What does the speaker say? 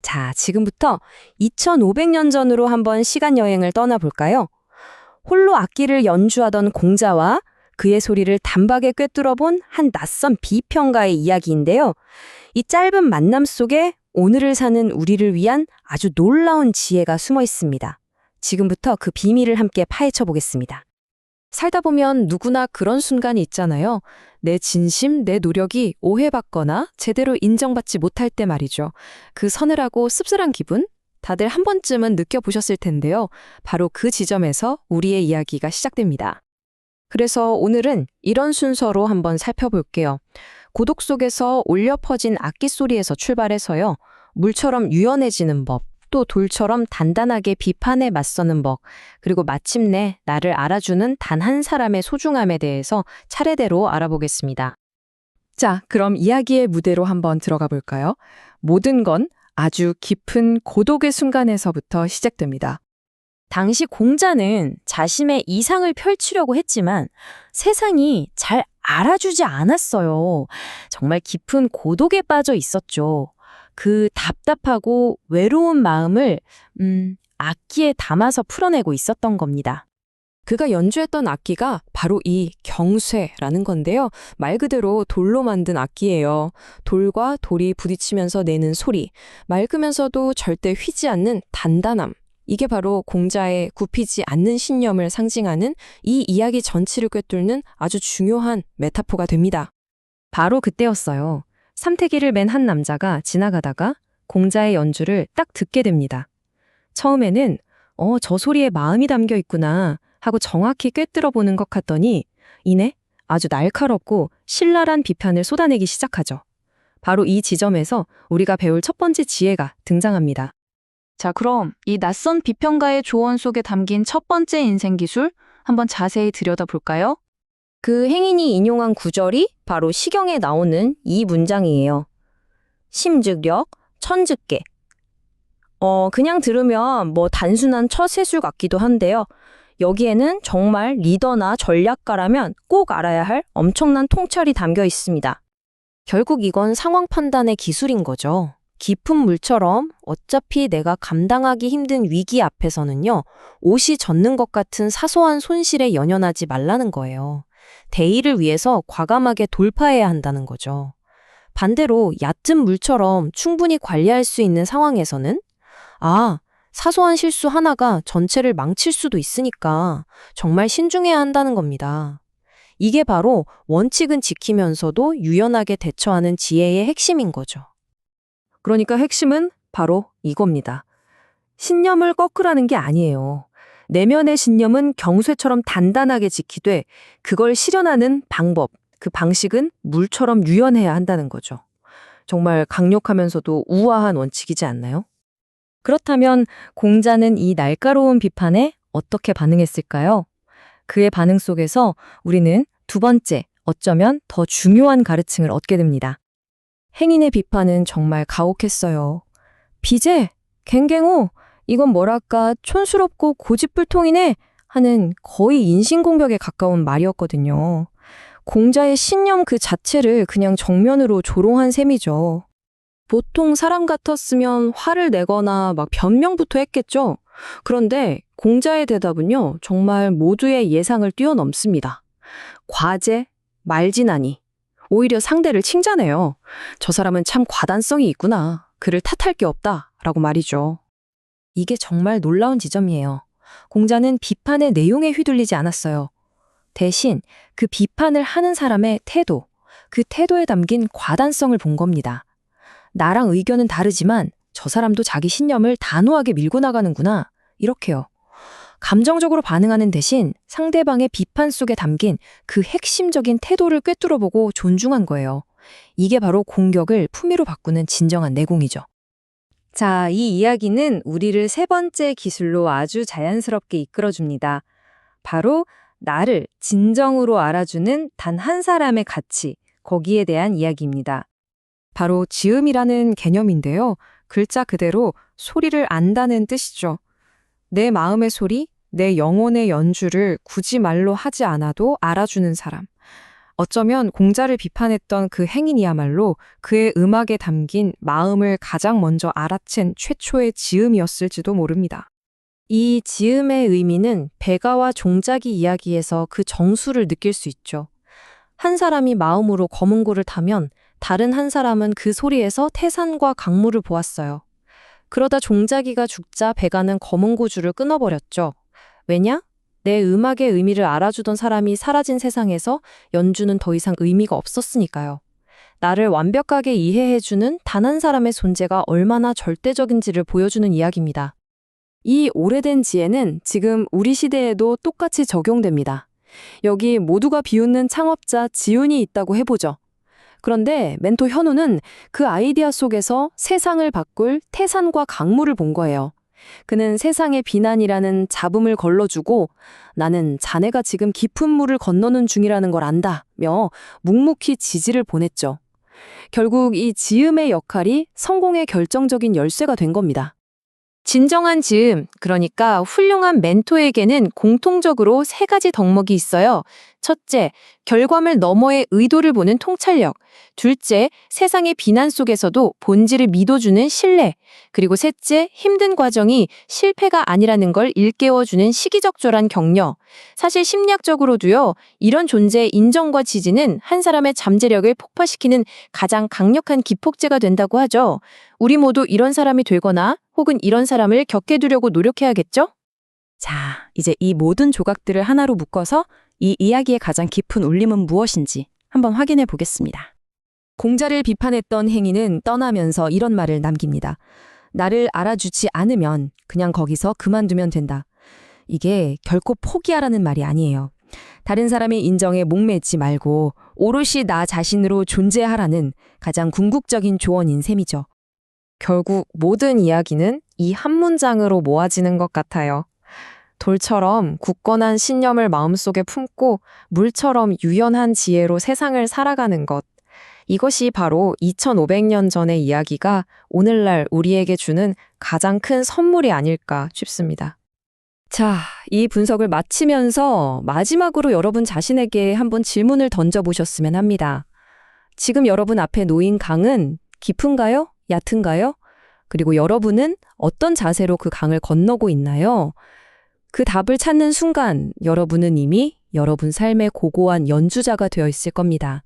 자, 지금부터 2500년 전으로 한번 시간 여행을 떠나볼까요? 홀로 악기를 연주하던 공자와 그의 소리를 단박에 꿰뚫어 본 한 낯선 비평가의 이야기인데요. 이 짧은 만남 속에 오늘을 사는 우리를 위한 아주 놀라운 지혜가 숨어 있습니다. 지금부터 그 비밀을 함께 파헤쳐 보겠습니다. 살다 보면 누구나 그런 순간이 있잖아요. 내 진심, 내 노력이 오해받거나 제대로 인정받지 못할 때 말이죠. 그 서늘하고 씁쓸한 기분? 다들 한 번쯤은 느껴보셨을 텐데요. 바로 그 지점에서 우리의 이야기가 시작됩니다. 그래서 오늘은 이런 순서로 한번 살펴볼게요. 고독 속에서 울려 퍼진 악기 소리에서 출발해서요. 물처럼 유연해지는 법, 또 돌처럼 단단하게 비판에 맞서는 법, 그리고 마침내 나를 알아주는 단 한 사람의 소중함에 대해서 차례대로 알아보겠습니다. 자, 그럼 이야기의 무대로 한번 들어가 볼까요? 모든 건 아주 깊은 고독의 순간에서부터 시작됩니다. 당시 공자는 자신의 이상을 펼치려고 했지만 세상이 잘 알아주지 않았어요. 정말 깊은 고독에 빠져 있었죠. 그 답답하고 외로운 마음을 악기에 담아서 풀어내고 있었던 겁니다. 그가 연주했던 악기가 바로 이 경쇠라는 건데요. 말 그대로 돌로 만든 악기예요. 돌과 돌이 부딪히면서 내는 소리, 맑으면서도 절대 휘지 않는 단단함. 이게 바로 공자의 굽히지 않는 신념을 상징하는 이 이야기 전체를 꿰뚫는 아주 중요한 메타포가 됩니다. 바로 그때였어요. 삼태기를 맨 한 남자가 지나가다가 공자의 연주를 딱 듣게 됩니다. 처음에는 저 소리에 마음이 담겨 있구나 하고 정확히 꿰뚫어 보는 것 같더니 이내 아주 날카롭고 신랄한 비판을 쏟아내기 시작하죠. 바로 이 지점에서 우리가 배울 첫 번째 지혜가 등장합니다. 자, 그럼 이 낯선 비평가의 조언 속에 담긴 첫 번째 인생 기술 한번 자세히 들여다볼까요? 그 행인이 인용한 구절이 바로 시경에 나오는 이 문장이에요. 심즉력, 천즉계. 그냥 들으면 단순한 처세술 같기도 한데요. 여기에는 정말 리더나 전략가라면 꼭 알아야 할 엄청난 통찰이 담겨 있습니다. 결국 이건 상황 판단의 기술인 거죠. 깊은 물처럼 어차피 내가 감당하기 힘든 위기 앞에서는요, 옷이 젖는 것 같은 사소한 손실에 연연하지 말라는 거예요. 대의를 위해서 과감하게 돌파해야 한다는 거죠. 반대로 얕은 물처럼 충분히 관리할 수 있는 상황에서는 사소한 실수 하나가 전체를 망칠 수도 있으니까 정말 신중해야 한다는 겁니다. 이게 바로 원칙은 지키면서도 유연하게 대처하는 지혜의 핵심인 거죠. 그러니까 핵심은 바로 이겁니다. 신념을 꺾으라는 게 아니에요. 내면의 신념은 경쇠처럼 단단하게 지키되 그걸 실현하는 방법, 그 방식은 물처럼 유연해야 한다는 거죠. 정말 강력하면서도 우아한 원칙이지 않나요? 그렇다면 공자는 이 날카로운 비판에 어떻게 반응했을까요? 그의 반응 속에서 우리는 두 번째, 어쩌면 더 중요한 가르침을 얻게 됩니다. 행인의 비판은 정말 가혹했어요. 비제, 갱갱호, 이건 뭐랄까 촌스럽고 고집불통이네 하는 거의 인신공격에 가까운 말이었거든요. 공자의 신념 그 자체를 그냥 정면으로 조롱한 셈이죠. 보통 사람 같았으면 화를 내거나 변명부터 했겠죠. 그런데 공자의 대답은요, 정말 모두의 예상을 뛰어넘습니다. 과제, 말지나니. 오히려 상대를 칭찬해요. 저 사람은 참 과단성이 있구나. 그를 탓할 게 없다. 라고 말이죠. 이게 정말 놀라운 지점이에요. 공자는 비판의 내용에 휘둘리지 않았어요. 대신 그 비판을 하는 사람의 태도, 그 태도에 담긴 과단성을 본 겁니다. 나랑 의견은 다르지만 저 사람도 자기 신념을 단호하게 밀고 나가는구나. 이렇게요. 감정적으로 반응하는 대신 상대방의 비판 속에 담긴 그 핵심적인 태도를 꿰뚫어보고 존중한 거예요. 이게 바로 공격을 품위로 바꾸는 진정한 내공이죠. 자, 이 이야기는 우리를 세 번째 기술로 아주 자연스럽게 이끌어줍니다. 바로 나를 진정으로 알아주는 단 한 사람의 가치, 거기에 대한 이야기입니다. 바로 지음이라는 개념인데요. 글자 그대로 소리를 안다는 뜻이죠. 내 마음의 소리, 내 영혼의 연주를 굳이 말로 하지 않아도 알아주는 사람. 어쩌면 공자를 비판했던 그 행인이야말로 그의 음악에 담긴 마음을 가장 먼저 알아챈 최초의 지음이었을지도 모릅니다. 이 지음의 의미는 백아와 종자기 이야기에서 그 정수를 느낄 수 있죠. 한 사람이 마음으로 검은고를 타면 다른 한 사람은 그 소리에서 태산과 강물을 보았어요. 그러다 종자기가 죽자 백아는 검은고줄을 끊어버렸죠. 왜냐? 내 음악의 의미를 알아주던 사람이 사라진 세상에서 연주는 더 이상 의미가 없었으니까요. 나를 완벽하게 이해해주는 단 한 사람의 존재가 얼마나 절대적인지를 보여주는 이야기입니다. 이 오래된 지혜는 지금 우리 시대에도 똑같이 적용됩니다. 여기 모두가 비웃는 창업자 지훈이 있다고 해보죠. 그런데 멘토 현우는 그 아이디어 속에서 세상을 바꿀 태산과 강물을 본 거예요. 그는 세상의 비난이라는 잡음을 걸러주고 나는 자네가 지금 깊은 물을 건너는 중이라는 걸 안다며 묵묵히 지지를 보냈죠. 결국 이 지음의 역할이 성공의 결정적인 열쇠가 된 겁니다. 진정한 지음, 그러니까 훌륭한 멘토에게는 공통적으로 세 가지 덕목이 있어요. 첫째, 결과물 너머의 의도를 보는 통찰력. 둘째, 세상의 비난 속에서도 본질을 믿어주는 신뢰. 그리고 셋째, 힘든 과정이 실패가 아니라는 걸 일깨워주는 시기적절한 격려. 사실 심리학적으로도요, 이런 존재의 인정과 지지는 한 사람의 잠재력을 폭발시키는 가장 강력한 기폭제가 된다고 하죠. 우리 모두 이런 사람이 되거나 혹은 이런 사람을 겪게 두려고 노력해야겠죠? 자, 이제 이 모든 조각들을 하나로 묶어서 이 이야기의 가장 깊은 울림은 무엇인지 한번 확인해 보겠습니다. 공자를 비판했던 행인은 떠나면서 이런 말을 남깁니다. 나를 알아주지 않으면 그냥 거기서 그만두면 된다. 이게 결코 포기하라는 말이 아니에요. 다른 사람의 인정에 목매지 말고 오롯이 나 자신으로 존재하라는 가장 궁극적인 조언인 셈이죠. 결국 모든 이야기는 이 한 문장으로 모아지는 것 같아요. 돌처럼 굳건한 신념을 마음속에 품고 물처럼 유연한 지혜로 세상을 살아가는 것. 이것이 바로 2500년 전의 이야기가 오늘날 우리에게 주는 가장 큰 선물이 아닐까 싶습니다. 자, 이 분석을 마치면서 마지막으로 여러분 자신에게 한번 질문을 던져보셨으면 합니다. 지금 여러분 앞에 놓인 강은 깊은가요? 얕은가요? 그리고 여러분은 어떤 자세로 그 강을 건너고 있나요? 그 답을 찾는 순간 여러분은 이미 여러분 삶의 고고한 연주자가 되어 있을 겁니다.